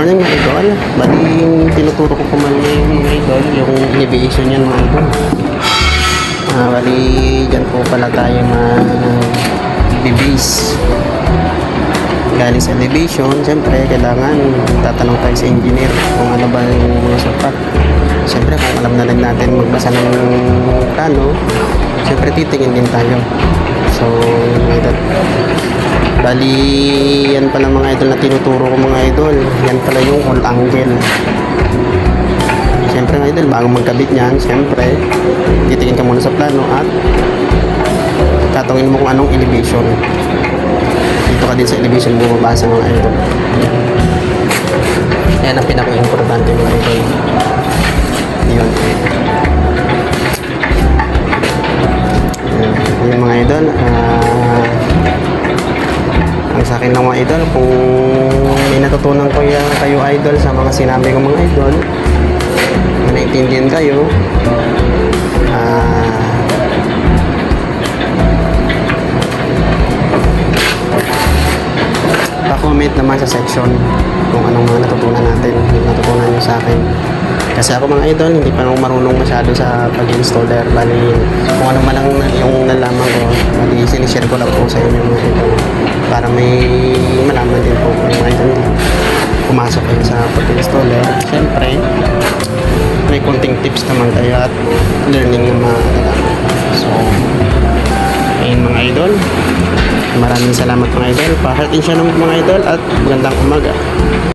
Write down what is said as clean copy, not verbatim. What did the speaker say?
morning mga idol. Bali yung tinuturo ko kuman ngayon mga idol, yung elevation yan mga idol. Bali dyan po pala tayo mag-base. Galing sa elevation, siyempre kailangan tatanong tayo sa engineer kung ano ba yung mga sapat. Siyempre kung alam na rin natin magbasa ng plano, siyempre titingin din tayo. So mga idol, bali yan pala mga idol na tinuturo ko mga idol, yan pala yung all angle. Siyempre mga idol, bago magkabit nyan, siyempre titingin ka muna sa plano at tatungin mo kung anong elevation. Dito ka din sa elevation bumabasa mga idol. Yan ang pinaka-importante mga idol. Yun. Yung mga idol, ang sa akin lang mga idol, kung may natutunan ko kayo idol sa mga sinabi ko mga idol, na naintindihan kayo, pa-comment naman sa section kung anong mga natutunan natin, yung natutunan nyo sa akin. Kasi ako mga idol, hindi pa ako marunong masyado sa pag-installer. Bali, kung ano man lang yung nalaman ko, bali sinishare ko lang po sa inyo mga idol. Para may malaman din po mga idol. Pumasok kayo sa pag-installer. Siyempre, may konting tips naman kayo at learning ng mga nalaman. So, ayun mga idol. Maraming salamat mga idol. Pa-heart and siya naman mga idol at magandang umaga.